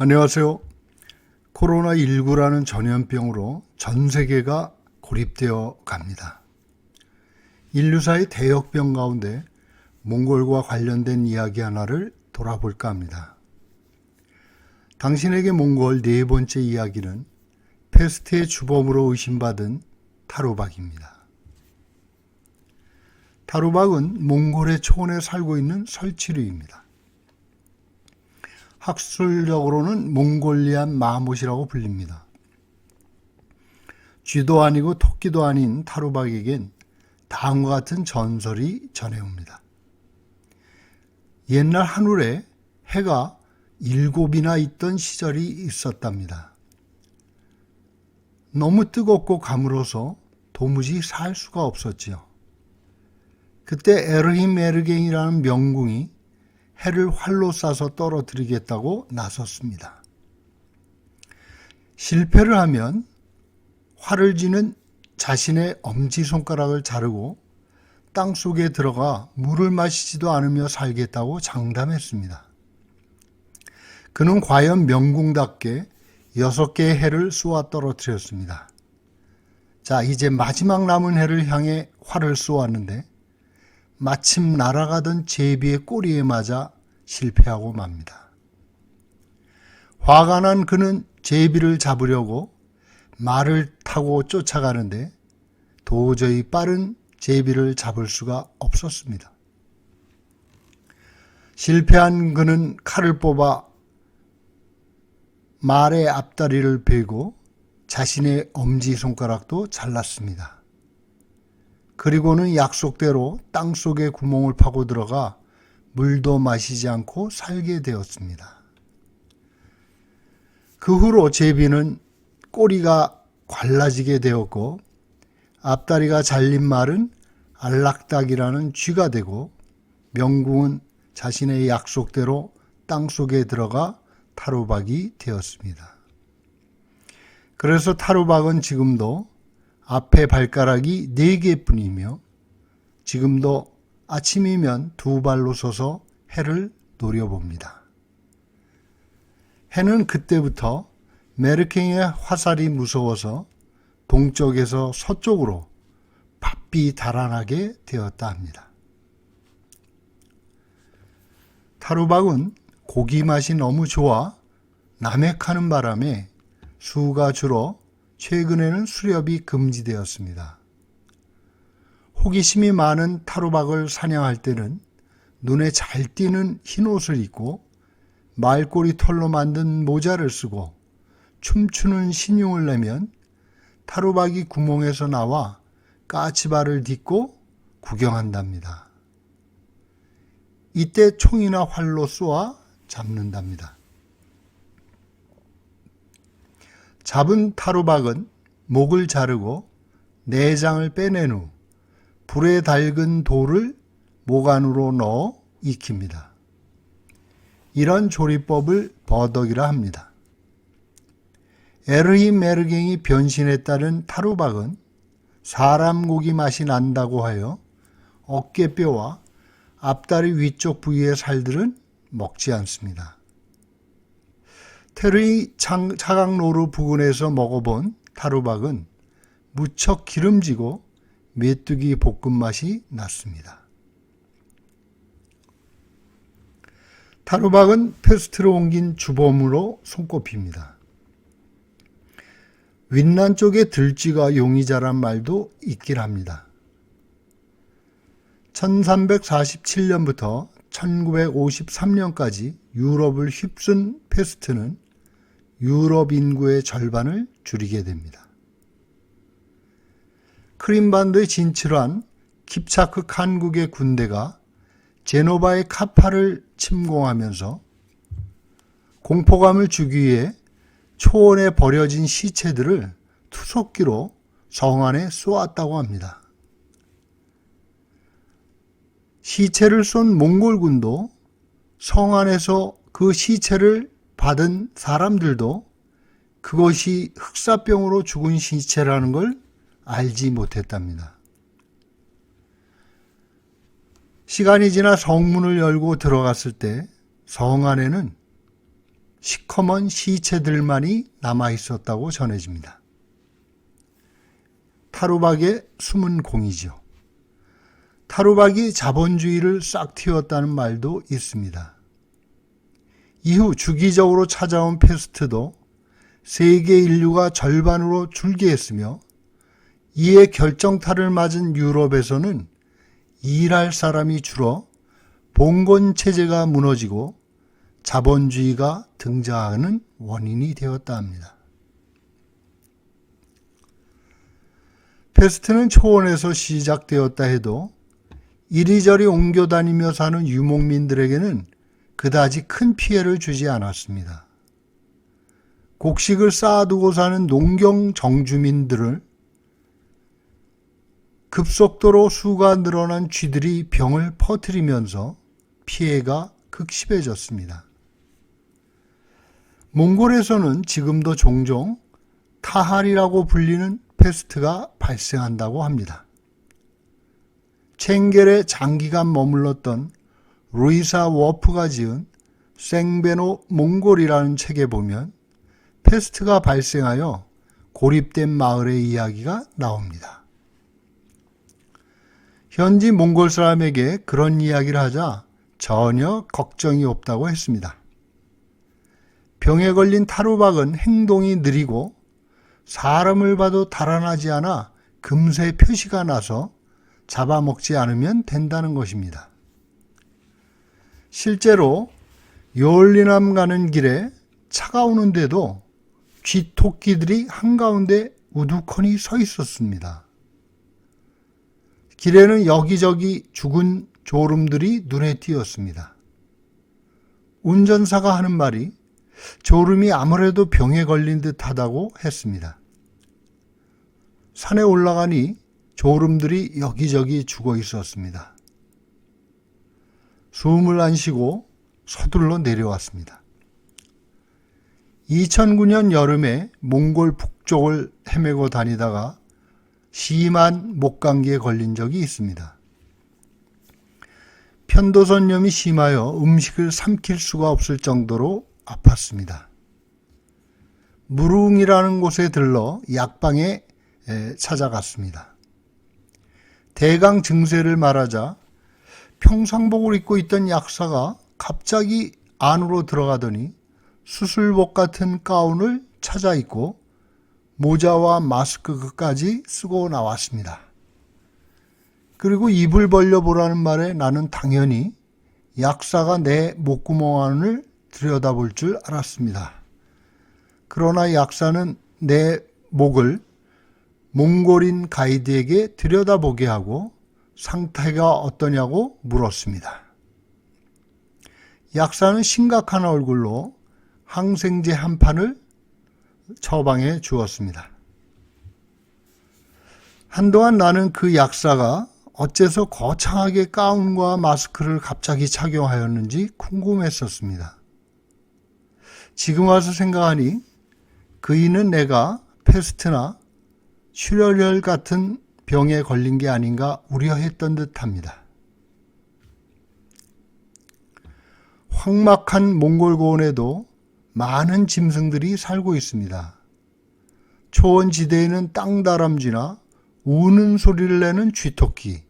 안녕하세요. 코로나19라는 전염병으로 전 세계가 고립되어 갑니다. 인류사의 대역병 가운데 몽골과 관련된 이야기 하나를 돌아볼까 합니다. 당신에게 몽골 네 번째 이야기는 패스트의 주범으로 의심받은 타루박입니다. 타루박은 몽골의 초원에 살고 있는 설치류입니다. 학술적으로는 몽골리안 마못이라고 불립니다. 쥐도 아니고 토끼도 아닌 타루박에겐 다음과 같은 전설이 전해옵니다. 옛날 하늘에 해가 7이나 있던 시절이 있었답니다. 너무 뜨겁고 가물어서 도무지 살 수가 없었지요. 그때 에르힘 에르갱이라는 명궁이 해를 활로 쏴서 떨어뜨리겠다고 나섰습니다. 실패를 하면 활을 쥐는 자신의 엄지손가락을 자르고 땅속에 들어가 물을 마시지도 않으며 살겠다고 장담했습니다. 그는 과연 명궁답게 6개의 해를 쏘아 떨어뜨렸습니다. 자, 이제 마지막 남은 해를 향해 활을 쏘았는데 마침 날아가던 제비의 꼬리에 맞아 실패하고 맙니다. 화가 난 그는 제비를 잡으려고 말을 타고 쫓아가는데 도저히 빠른 제비를 잡을 수가 없었습니다. 실패한 그는 칼을 뽑아 말의 앞다리를 베고 자신의 엄지손가락도 잘랐습니다. 그리고는 약속대로 땅속에 구멍을 파고 들어가 물도 마시지 않고 살게 되었습니다. 그 후로 제비는 꼬리가 갈라지게 되었고 앞다리가 잘린 말은 안락닭이라는 쥐가 되고 명궁은 자신의 약속대로 땅속에 들어가 타루박이 되었습니다. 그래서 타루박은 지금도 앞에 발가락이 4개뿐이며 지금도 아침이면 2발로 서서 해를 노려봅니다. 해는 그때부터 메르갱의 화살이 무서워서 동쪽에서 서쪽으로 바삐 달아나게 되었다 합니다. 타루박은 고기 맛이 너무 좋아 남획하는 바람에 수가 줄어 최근에는 수렵이 금지되었습니다. 호기심이 많은 타루박을 사냥할 때는 눈에 잘 띄는 흰옷을 입고 말꼬리 털로 만든 모자를 쓰고 춤추는 신용을 내면 타루박이 구멍에서 나와 까치발을 딛고 구경한답니다. 이때 총이나 활로 쏘아 잡는답니다. 잡은 타루박은 목을 자르고 내장을 빼낸 후 불에 달근 돌을 목 안으로 넣어 익힙니다. 이런 조리법을 버덕이라 합니다. 에르힘 에르갱이 변신했다는 타루박은 사람 고기 맛이 난다고 하여 어깨뼈와 앞다리 위쪽 부위의 살들은 먹지 않습니다. 테르이 차강노루 부근에서 먹어본 타루박은 무척 기름지고 메뚜기 볶음 맛이 났습니다. 타루박은 패스트로 옮긴 주범으로 손꼽힙니다. 윈난 쪽에 들쥐가 용이자란 말도 있긴 합니다. 1347년부터 1953년까지 유럽을 휩쓴 패스트는 유럽 인구의 절반을 줄이게 됩니다. 크림반도에 진출한 킵차크 칸국의 군대가 제노바의 카파를 침공하면서 공포감을 주기 위해 초원에 버려진 시체들을 투석기로 성 안에 쏘았다고 합니다. 시체를 쏜 몽골군도 성 안에서 그 시체를 받은 사람들도 그것이 흑사병으로 죽은 시체라는 걸 알지 못했답니다. 시간이 지나 성문을 열고 들어갔을 때 성 안에는 시커먼 시체들만이 남아 있었다고 전해집니다. 타루박의 숨은 공이죠. 타루박이 자본주의를 싹 틔웠다는 말도 있습니다. 이후 주기적으로 찾아온 패스트도 세계 인류가 절반으로 줄게 했으며 이에 결정타를 맞은 유럽에서는 일할 사람이 줄어 봉건 체제가 무너지고 자본주의가 등장하는 원인이 되었다 합니다. 패스트는 초원에서 시작되었다 해도 이리저리 옮겨 다니며 사는 유목민들에게는 그다지 큰 피해를 주지 않았습니다. 곡식을 쌓아두고 사는 농경 정주민들을 급속도로 수가 늘어난 쥐들이 병을 퍼뜨리면서 피해가 극심해졌습니다. 몽골에서는 지금도 종종 타할이라고 불리는 패스트가 발생한다고 합니다. 챙겔에 장기간 머물렀던 루이사 워프가 지은 생베노 몽골이라는 책에 보면 패스트가 발생하여 고립된 마을의 이야기가 나옵니다. 현지 몽골 사람에게 그런 이야기를 하자 전혀 걱정이 없다고 했습니다. 병에 걸린 타루박은 행동이 느리고 사람을 봐도 달아나지 않아 금세 표시가 나서 잡아먹지 않으면 된다는 것입니다. 실제로 요얼리남 가는 길에 차가 오는데도 쥐토끼들이 한가운데 우두커니 서 있었습니다. 길에는 여기저기 죽은 졸음들이 눈에 띄었습니다. 운전사가 하는 말이 졸음이 아무래도 병에 걸린 듯하다고 했습니다. 산에 올라가니 졸음들이 여기저기 죽어 있었습니다. 숨을 안 쉬고 서둘러 내려왔습니다. 2009년 여름에 몽골 북쪽을 헤매고 다니다가 심한 목감기에 걸린 적이 있습니다. 편도선염이 심하여 음식을 삼킬 수가 없을 정도로 아팠습니다. 무릉이라는 곳에 들러 약방에 찾아갔습니다. 대강 증세를 말하자 평상복을 입고 있던 약사가 갑자기 안으로 들어가더니 수술복 같은 가운을 찾아 입고 모자와 마스크까지 쓰고 나왔습니다. 그리고 입을 벌려보라는 말에 나는 당연히 약사가 내 목구멍 안을 들여다볼 줄 알았습니다. 그러나 약사는 내 목을 몽골인 가이드에게 들여다보게 하고 상태가 어떠냐고 물었습니다. 약사는 심각한 얼굴로 항생제 한 판을 처방해 주었습니다. 한동안 나는 그 약사가 어째서 거창하게 가운과 마스크를 갑자기 착용하였는지 궁금했었습니다. 지금 와서 생각하니 그이는 내가 패스트나 출혈 같은 병에 걸린 게 아닌가 우려했던 듯합니다. 황막한 몽골 고원에도 많은 짐승들이 살고 있습니다. 초원지대에는 땅다람쥐나 우는 소리를 내는 쥐토끼,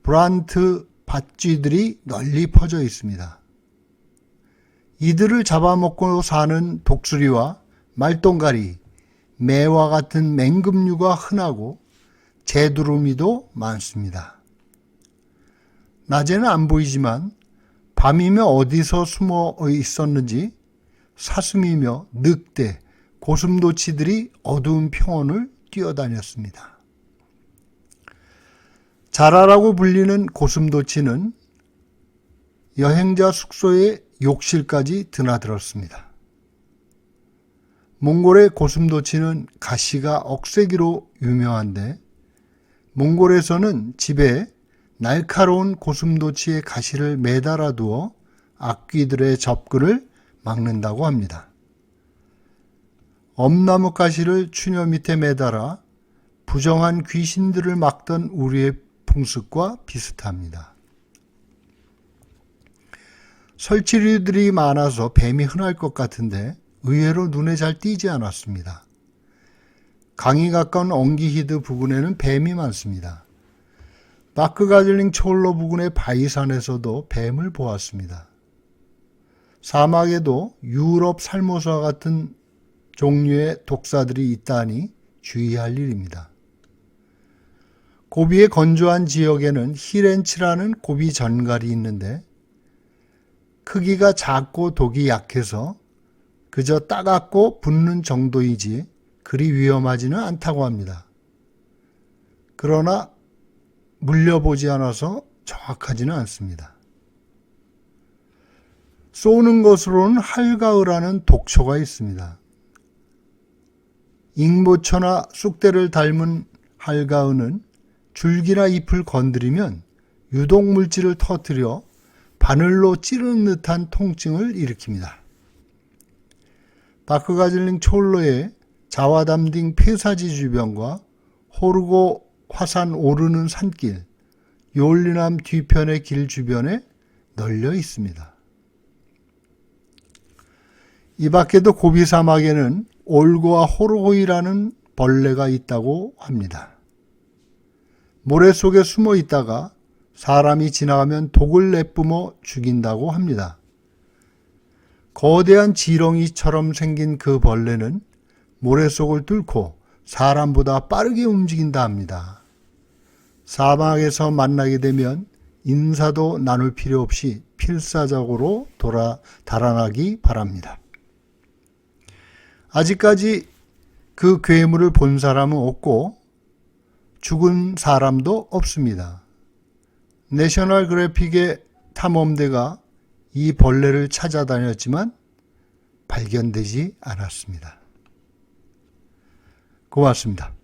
브란트 밭쥐들이 널리 퍼져 있습니다. 이들을 잡아먹고 사는 독수리와 말똥가리, 매와 같은 맹금류가 흔하고 재두루미도 많습니다. 낮에는 안 보이지만 밤이면 어디서 숨어 있었는지 사슴이며 늑대, 고슴도치들이 어두운 평원을 뛰어다녔습니다. 자라라고 불리는 고슴도치는 여행자 숙소의 욕실까지 드나들었습니다. 몽골의 고슴도치는 가시가 억세기로 유명한데 몽골에서는 집에 날카로운 고슴도치의 가시를 매달아 두어 악귀들의 접근을 막는다고 합니다. 엄나무 가시를 추녀 밑에 매달아 부정한 귀신들을 막던 우리의 풍습과 비슷합니다. 설치류들이 많아서 뱀이 흔할 것 같은데 의외로 눈에 잘 띄지 않았습니다. 강이 가까운 엉기히드 부근에는 뱀이 많습니다. 바크가즐링 초홀로 부근의 바이산에서도 뱀을 보았습니다. 사막에도 유럽 살모사와 같은 종류의 독사들이 있다니 주의할 일입니다. 고비의 건조한 지역에는 히렌치라는 고비 전갈이 있는데 크기가 작고 독이 약해서 그저 따갑고 붓는 정도이지 그리 위험하지는 않다고 합니다. 그러나 물려보지 않아서 정확하지는 않습니다. 쏘는 것으로는 할가을하는 독초가 있습니다. 잉모초나 쑥대를 닮은 할가은은 줄기나 잎을 건드리면 유독물질을 터뜨려 바늘로 찌르는 듯한 통증을 일으킵니다. 바크가즐링 초홀로의 자와담딩 폐사지 주변과 호르고 화산 오르는 산길, 요올리남 뒤편의 길 주변에 널려 있습니다. 이 밖에도 고비 사막에는 올고와 호르고이라는 벌레가 있다고 합니다. 모래 속에 숨어 있다가 사람이 지나가면 독을 내뿜어 죽인다고 합니다. 거대한 지렁이처럼 생긴 그 벌레는 모래 속을 뚫고 사람보다 빠르게 움직인다 합니다. 사막에서 만나게 되면 인사도 나눌 필요 없이 필사적으로 달아나기 바랍니다. 아직까지 그 괴물을 본 사람은 없고 죽은 사람도 없습니다. 내셔널 그래픽의 탐험대가 이 벌레를 찾아다녔지만 발견되지 않았습니다. 고맙습니다.